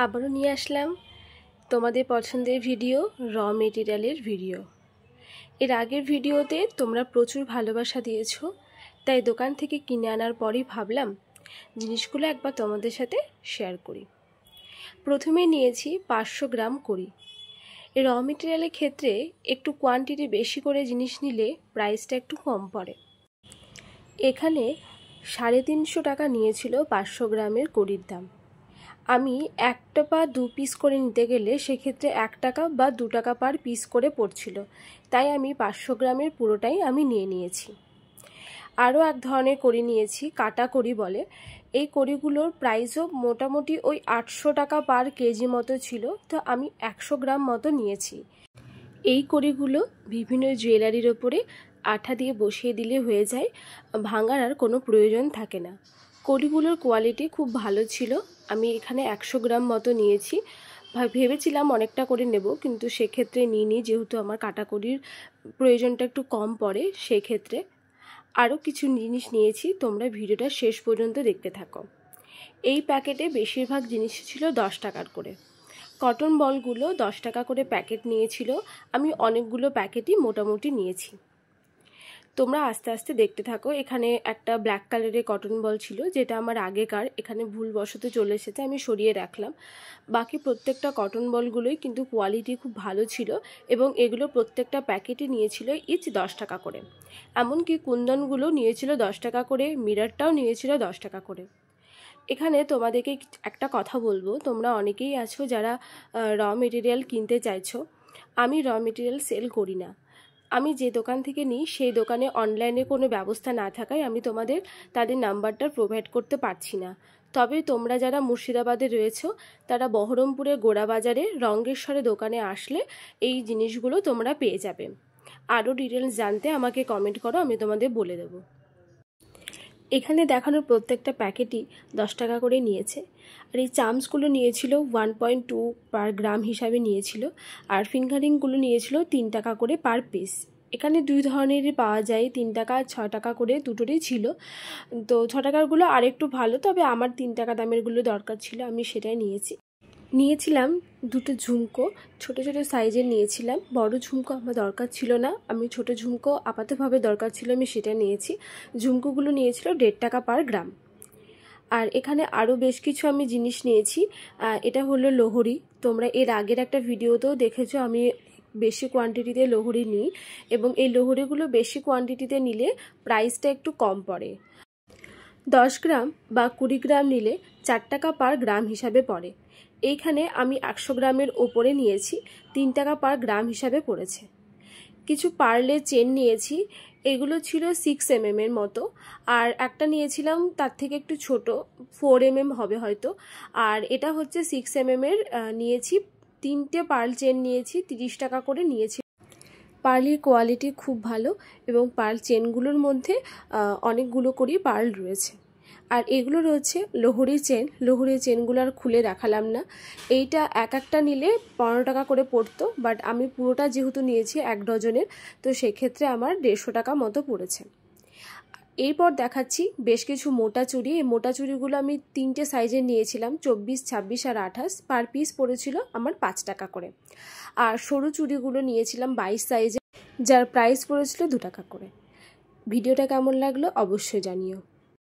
আবারও নিয়ে আসলাম তোমাদের পছন্দের ভিডিও, র মেটেরিয়ালের ভিডিও। এর আগের ভিডিওতে তোমরা প্রচুর ভালোবাসা দিয়েছো, তাই দোকান থেকে কিনে আনার পরই ভাবলাম জিনিসগুলো একবার তোমাদের সাথে শেয়ার করি। প্রথমে নিয়েছি 500 গ্রাম কড়ি। এই র মেটেরিয়ালের ক্ষেত্রে একটু কোয়ান্টিটি বেশি করে জিনিস নিলে প্রাইসটা একটু কম পড়ে। এখানে 350 টাকা নিয়েছিল 500 গ্রামের কড়ির দাম। আমি একটা বা 2 পিস করে নিতে গেলে সেক্ষেত্রে 1 টাকা বা 2 টাকা পার পিস করে পড়ছিল, তাই আমি 500 গ্রামের পুরোটাই আমি নিয়ে নিয়েছি। আরও এক ধরনের কড়ি নিয়েছি, কাটা কড়ি বলে। এই কড়িগুলোর প্রাইসও মোটামুটি ওই 800 টাকা পার কেজি মতো ছিল, তো আমি 100 গ্রাম মতো নিয়েছি। এই কড়িগুলো বিভিন্ন জুয়েলারির ওপরে আঠা দিয়ে বসিয়ে দিলে হয়ে যায়, ভাঙার আর কোনো প্রয়োজন থাকে না। কড়িগুলোর কোয়ালিটি খুব ভালো ছিল। আমি এখানে 100 গ্রাম মতো নিয়েছি। ভেবেছিলাম অনেকটা করে নেব, কিন্তু সেক্ষেত্রে নিইনি, যেহেতু আমার কাটা কড়ির প্রয়োজনটা একটু কম পড়ে। সেক্ষেত্রে আরও কিছু জিনিস নিয়েছি, তোমরা ভিডিওটা শেষ পর্যন্ত দেখতে থাকো। এই প্যাকেটে বেশিরভাগ জিনিস ছিল 10 টাকার করে। কটন বলগুলো 10 টাকা করে প্যাকেট নিয়েছিল। আমি অনেকগুলো প্যাকেটই মোটামুটি নিয়েছি। তোমরা আস্তে আস্তে দেখতে থাকো। এখানে একটা ব্ল্যাক কালারের কটন বল ছিল, যেটা আমার আগেকার, এখানে ভুলবশত চলে এসেছে, আমি সরিয়ে রাখলাম। বাকি প্রত্যেকটা কটন বলগুলোই কিন্তু কোয়ালিটি খুব ভালো ছিল, এবং এগুলো প্রত্যেকটা প্যাকেটই নিয়েছিল ইচ 10 টাকা করে। এমনকি কুন্দনগুলো নিয়েছিল 10 টাকা করে, মিররটাও নিয়েছিল 10 টাকা করে। এখানে তোমাদেরকে একটা কথা বলবো, তোমরা অনেকেই আছো যারা র মেটেরিয়াল কিনতে চাইছো। আমি র মেটেরিয়াল সেল করি না। আমি যে দোকান থেকে নিই সেই দোকানে অনলাইনে কোনো ব্যবস্থা না থাকায় আমি তোমাদের তাদের নাম্বারটা প্রোভাইড করতে পারছি না। তবে তোমরা যারা মুর্শিদাবাদে রয়েছো, তারা বহরমপুরের গোড়াবাজারে রঙ্গেশ্বরে দোকানে আসলে এই জিনিসগুলো তোমরা পেয়ে যাবে। আরও ডিটেলস জানতে আমাকে কমেন্ট করো, আমি তোমাদের বলে দেবো। এখানে দেখানোর প্রত্যেকটা প্যাকেটই 10 টাকা করে নিয়েছে। আর এই চামচগুলো নিয়েছিল 1.2 পার গ্রাম হিসাবে নিয়েছিল, আর ফিঙ্গারিংগুলো নিয়েছিল 3 টাকা করে পার পিস। এখানে 2 ধরনেরই পাওয়া যায়, 3 টাকা আর 6 টাকা করে দুটোরই ছিল। তো 6 টাকারগুলো আরেকটু ভালো, তবে আমার 3 টাকা দামেরগুলো দরকার ছিল, আমি সেটাই নিয়েছি। নিয়েছিলাম দুটো ঝুমকো, ছোট ছোট সাইজের নিয়েছিলাম। বড় ঝুমকো আমার দরকার ছিল না, আমি ছোট ঝুমকো আপাতভাবে দরকার ছিল, আমি সেটা নিয়েছি। ঝুমকোগুলো নিয়েছিল 1.5 টাকা পার গ্রাম। আর এখানে আরও বেশ কিছু আমি জিনিস নিয়েছি। এটা হলো লোহরি। তোমরা এর আগের একটা ভিডিওতেও দেখেছো আমি বেশি কোয়ান্টিটিতে লোহরি নিই, এবং এই লোহরিগুলো বেশি কোয়ান্টিটিতে নিলে প্রাইসটা একটু কম পড়ে। 10 গ্রাম বা 20 গ্রাম নিলে 4 টাকা পার গ্রাম হিসাবে পড়ে। এইখানে আমি 100 গ্রামের ওপরে নিয়েছি, 3 টাকা পার গ্রাম হিসাবে পড়েছে। কিছু পার্লের চেন নিয়েছি, এগুলো ছিল 6 mm এর মতো, আর একটা নিয়েছিলাম তার থেকে একটু ছোট, 4 mm হবে হয়তো। আর এটা হচ্ছে 6 mm এর নিয়েছি। 3টে পার্ল চেন নিয়েছি, 30 টাকা করে নিয়েছি। পার্লের কোয়ালিটি খুব ভালো, এবং পার্ল চেনগুলোর মধ্যে অনেকগুলো করেই পার্ল রয়েছে। আর এগুলো রয়েছে লোহরি চেন। লোহরি চেনগুলো আর খুলে দেখালাম না। এইটা একটা নিলে 15 টাকা করে পড়তো, বাট আমি পুরোটা যেহেতু নিয়েছি 1 ডজনের, তো সেক্ষেত্রে আমার 150 টাকা মতো পড়েছে। এরপর দেখাচ্ছি বেশ কিছু মোটা চুড়ি। এই মোটা চুড়িগুলো আমি 3টে সাইজের নিয়েছিলাম, 24, 26 আর 28। পার পিস পড়েছিল আমার 5 টাকা করে। আর সরু চুড়িগুলো নিয়েছিলাম 22 সাইজের, যার প্রাইস পড়েছিল 2 টাকা করে। ভিডিওটা কেমন লাগলো অবশ্যই জানিও।